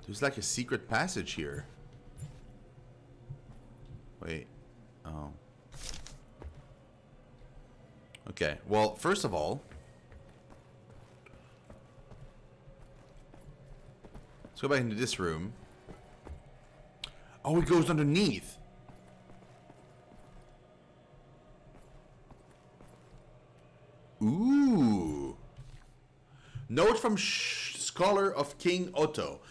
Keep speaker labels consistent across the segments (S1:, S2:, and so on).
S1: There's like a secret passage here. Wait. Oh. Okay. Well, first of all, let's go back into this room. Oh, it goes underneath. Ooh. Note from Scholar of King Otto.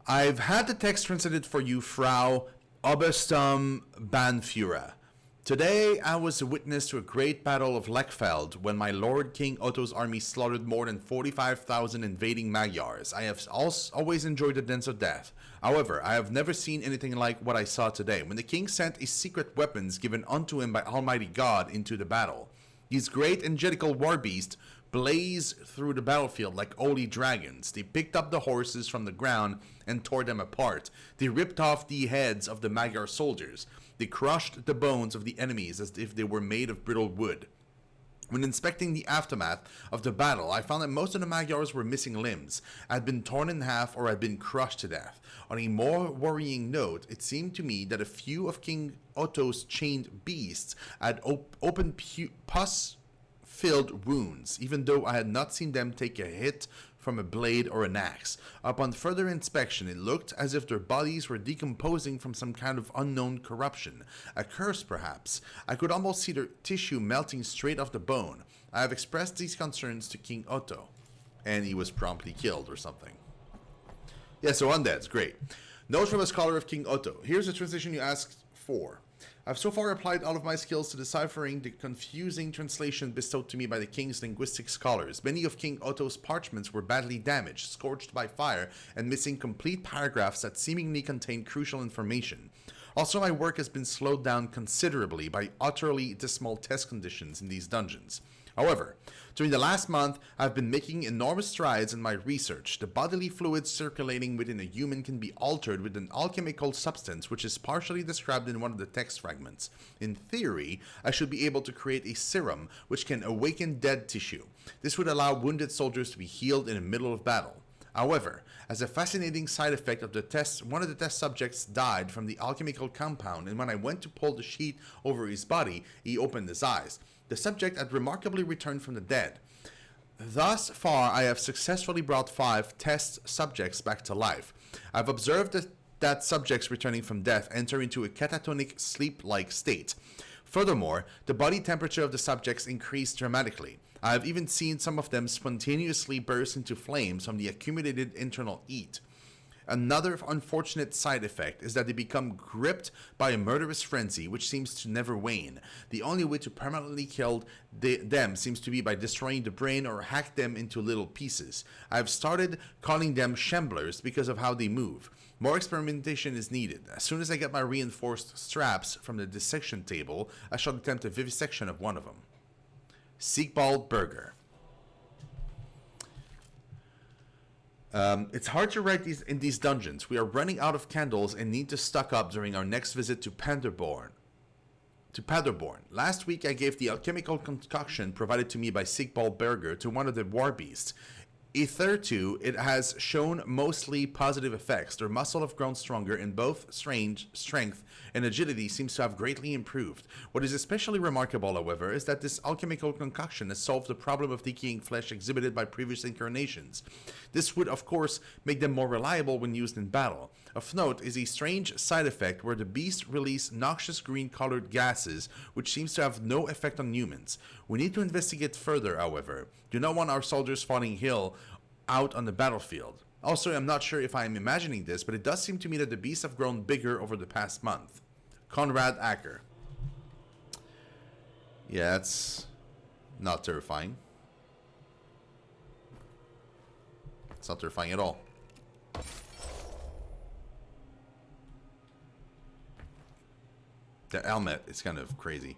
S1: I've had the text translated for you, Frau Obersturm Banführer. Today I was a witness to a great battle of Lechfeld when my lord King Otto's army slaughtered more than 45,000 invading Magyars. I have always enjoyed the dance of death. However, I have never seen anything like what I saw today, when the king sent his secret weapons given unto him by Almighty God into the battle. These great angelical war beasts blazed through the battlefield like holy dragons. They picked up the horses from the ground and tore them apart. They ripped off the heads of the Magyar soldiers. They crushed the bones of the enemies as if they were made of brittle wood. When inspecting the aftermath of the battle, I found that most of the Magyars were missing limbs, had been torn in half, or had been crushed to death. On a more worrying note, it seemed to me that a few of King Otto's chained beasts had open pus-filled wounds, even though I had not seen them take a hit from a blade or an axe. Upon further inspection, it looked as if their bodies were decomposing from some kind of unknown corruption. A curse, perhaps. I could almost see their tissue melting straight off the bone. I have expressed these concerns to King Otto, and he was promptly killed or something. Yeah, so undead's great. Note from a scholar of King Otto. Here's the translation you asked for. I've so far applied all of my skills to deciphering the confusing translation bestowed to me by the king's linguistic scholars. Many of King Otto's parchments were badly damaged, scorched by fire, and missing complete paragraphs that seemingly contained crucial information. Also, my work has been slowed down considerably by utterly dismal test conditions in these dungeons. However, during the last month, I've been making enormous strides in my research. The bodily fluids circulating within a human can be altered with an alchemical substance which is partially described in one of the text fragments. In theory, I should be able to create a serum which can awaken dead tissue. This would allow wounded soldiers to be healed in the middle of battle. However, as a fascinating side effect of the test, one of the test subjects died from the alchemical compound, and when I went to pull the sheet over his body, he opened his eyes. The subject had remarkably returned from the dead. Thus far, I have successfully brought 5 test subjects back to life. I've observed that subjects returning from death enter into a catatonic sleep-like state. Furthermore, the body temperature of the subjects increased dramatically. I have even seen some of them spontaneously burst into flames from the accumulated internal heat. Another unfortunate side effect is that they become gripped by a murderous frenzy which seems to never wane. The only way to permanently kill them seems to be by destroying the brain or hack them into little pieces. I have started calling them shamblers because of how they move. More experimentation is needed. As soon as I get my reinforced straps from the dissection table, I shall attempt a vivisection of one of them. Siegbald Burger. It's hard to write in these dungeons. We are running out of candles and need to stock up during our next visit to Paderborn. Last week I gave the alchemical concoction provided to me by Siegbald Burger to one of the war beasts. Hitherto, it has shown mostly positive effects. Their muscle have grown stronger, and both strength and agility seems to have greatly improved. What is especially remarkable, however, is that this alchemical concoction has solved the problem of decaying flesh exhibited by previous incarnations. This would, of course, make them more reliable when used in battle. Of note is a strange side effect where the beasts release noxious green-colored gases, which seems to have no effect on humans. We need to investigate further, however. Do not want our soldiers falling ill out on the battlefield. Also, I'm not sure if I am imagining this, but it does seem to me that the beasts have grown bigger over the past month. Conrad Acker. Yeah, that's not terrifying. It's not terrifying at all. The helmet is kind of crazy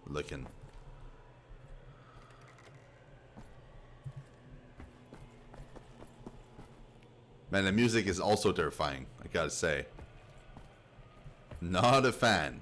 S1: looking. Man, the music is also terrifying, I gotta say. Not a fan.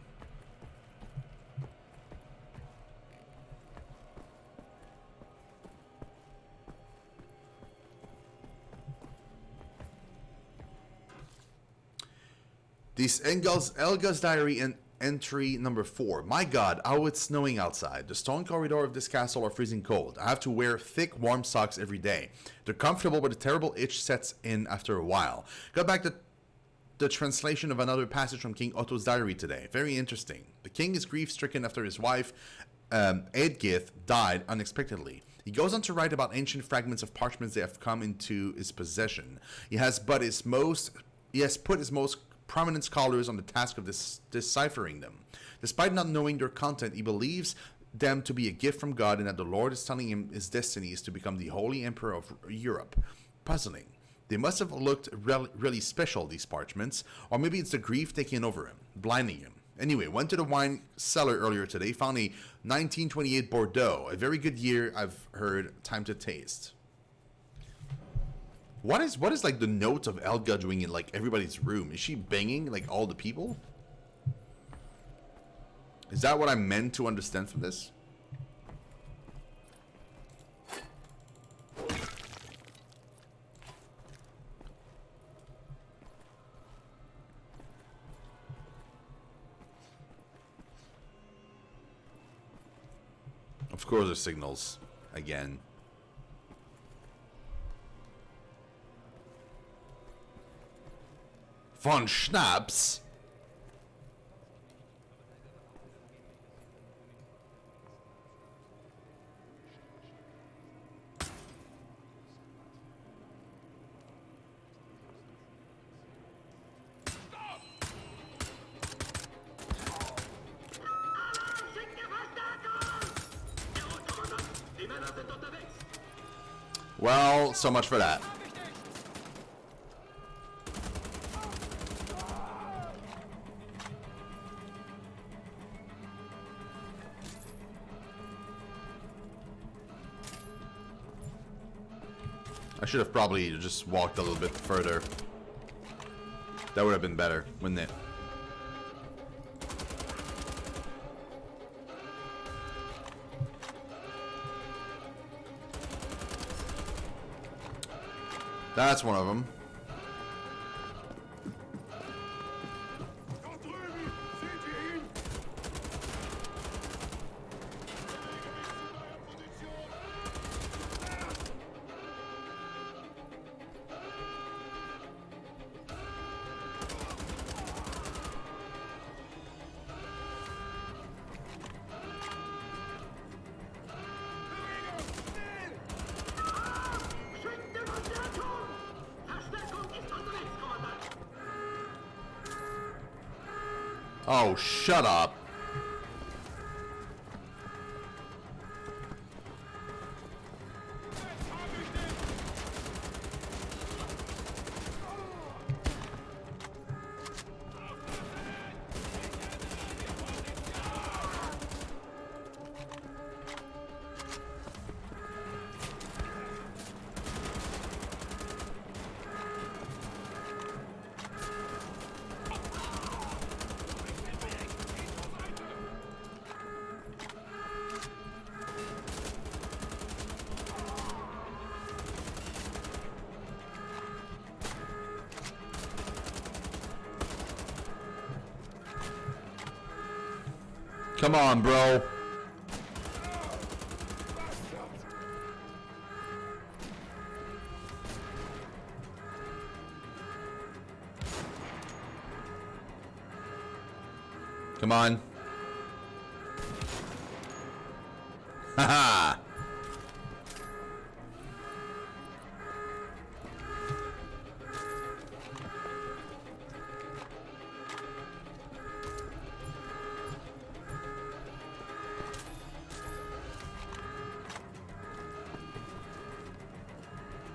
S1: This Elga's diary and entry number 4. My god, how it's snowing outside. The stone corridor of this castle are freezing cold. I have to wear thick, warm socks every day. They're comfortable, but a terrible itch sets in after a while. Got back to the translation of another passage from King Otto's diary today. Very interesting. The king is grief-stricken after his wife, Eadgith, died unexpectedly. He goes on to write about ancient fragments of parchments that have come into his possession. He has put his most prominent scholars on the task of deciphering them. Despite not knowing their content, he believes them to be a gift from God and that the Lord is telling him his destiny is to become the Holy Emperor of Europe. Puzzling. They must have looked really special, these parchments, or maybe it's the grief taking over him, blinding him. Anyway, went to the wine cellar earlier today, found a 1928 Bordeaux, a very good year, I've heard, time to taste. What is like the note of Elga doing in like everybody's room? Is she banging like all the people? Is that what I'm meant to understand from this? Of course there's signals again. Von Schnaps? Well, so much for that. I should have probably just walked a little bit further. That would have been better, wouldn't it? That's one of them. Oh, shut up. Come on, bro. Come on. Haha.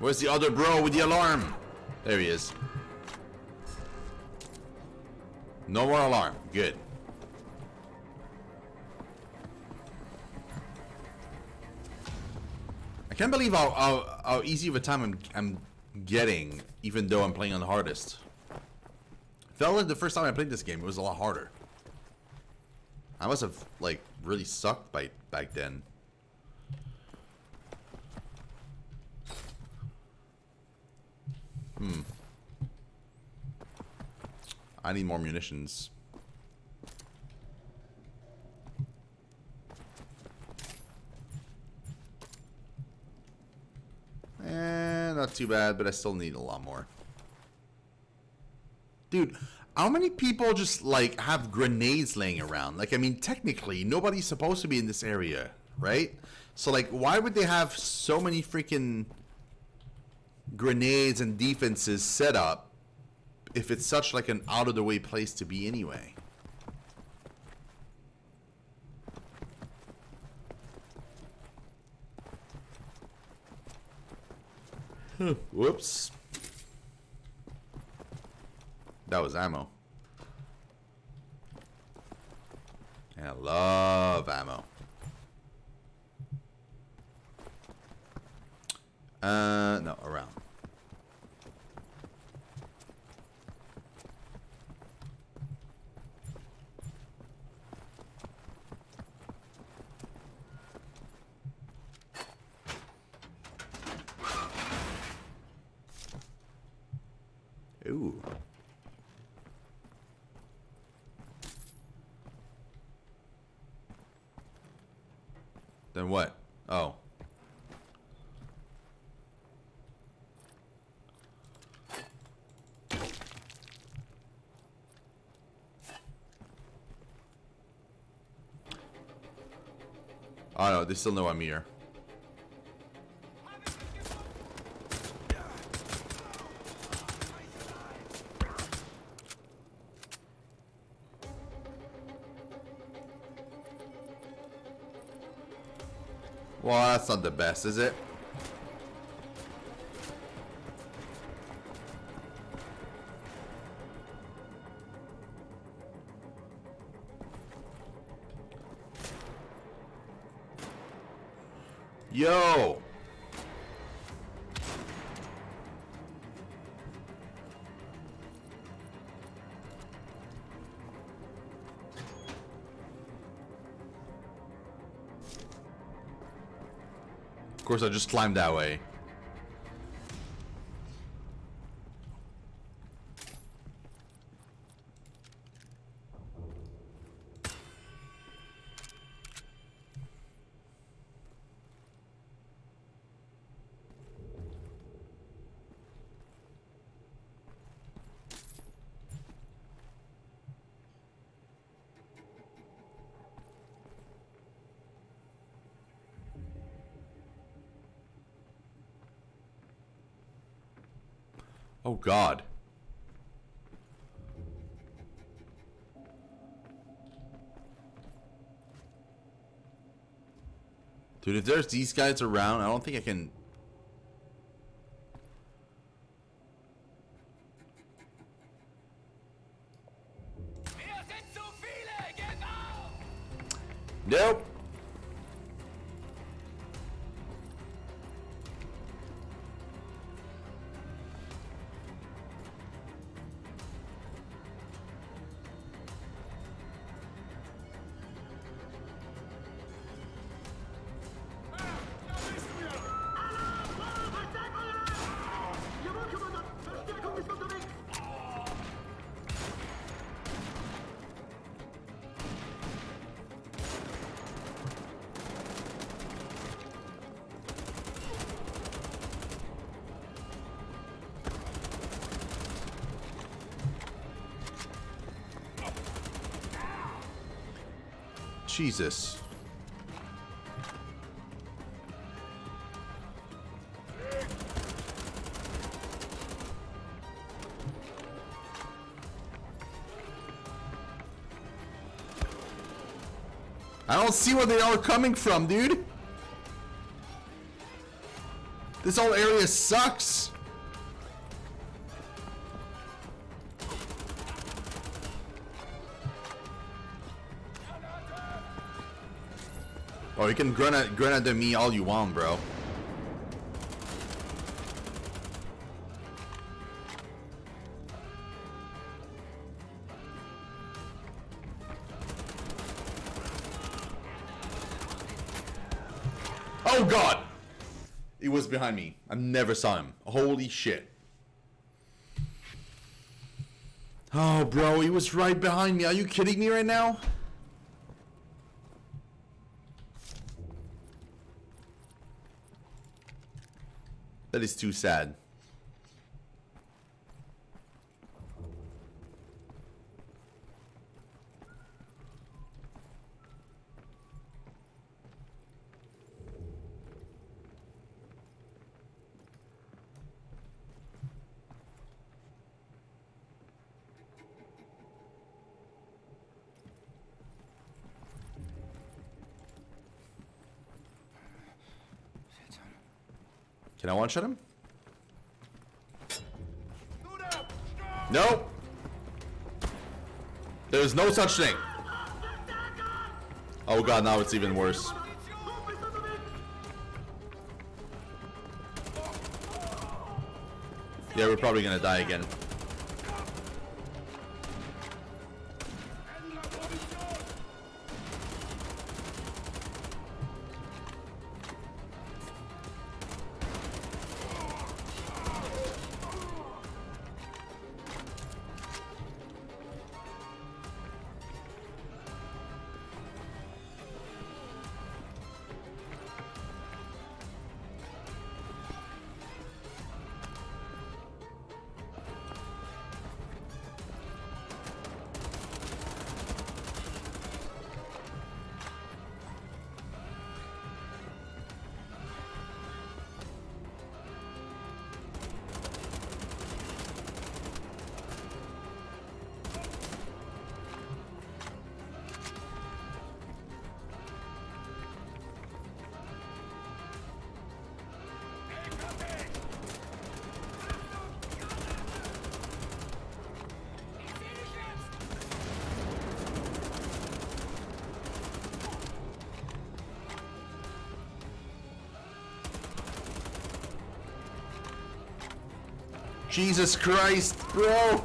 S1: Where's the other bro with the alarm? There he is. No more alarm. Good. I can't believe how easy of a time I'm getting, even though I'm playing on the hardest. Felt like the first time I played this game, it was a lot harder. I must have like really sucked back then. I need more munitions. Not too bad, but I still need a lot more. Dude, how many people just, like, have grenades laying around? Like, I mean, technically, nobody's supposed to be in this area, right? So, like, why would they have so many freaking grenades and defenses set up if it's such, like, an out-of-the-way place to be anyway? Whoops. That was ammo. And I love ammo. No, around. Ooh. Then what? Oh. Oh no, they still know I'm here. Well, that's not the best, is it? Yo! Of course, I just climbed that way. Oh God. Dude, if there's these guys around, I don't think I can... Nope. Jesus. I don't see where they are coming from, dude. This whole area sucks. Oh, you can grenade me all you want, bro. Oh God! He was behind me. I never saw him. Holy shit. Oh, bro, he was right behind me. Are you kidding me right now? That is too sad. Can I one-shot him? Nope. There's no such thing. Oh god, now it's even worse. Yeah, we're probably gonna die again. Jesus Christ, bro!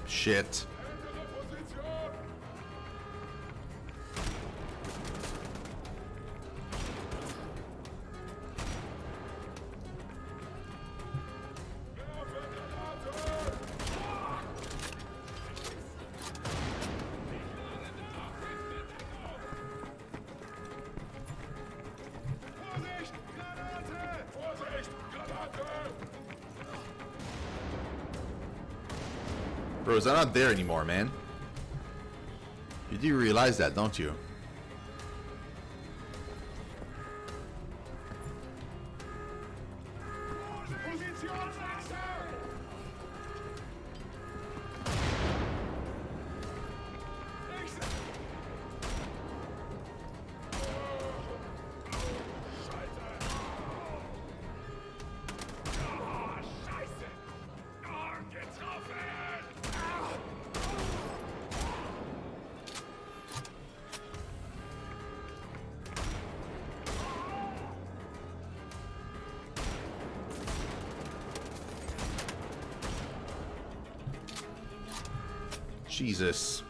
S1: Shit. Bros, I'm not there anymore, man. You do realize that, don't you? Jesus.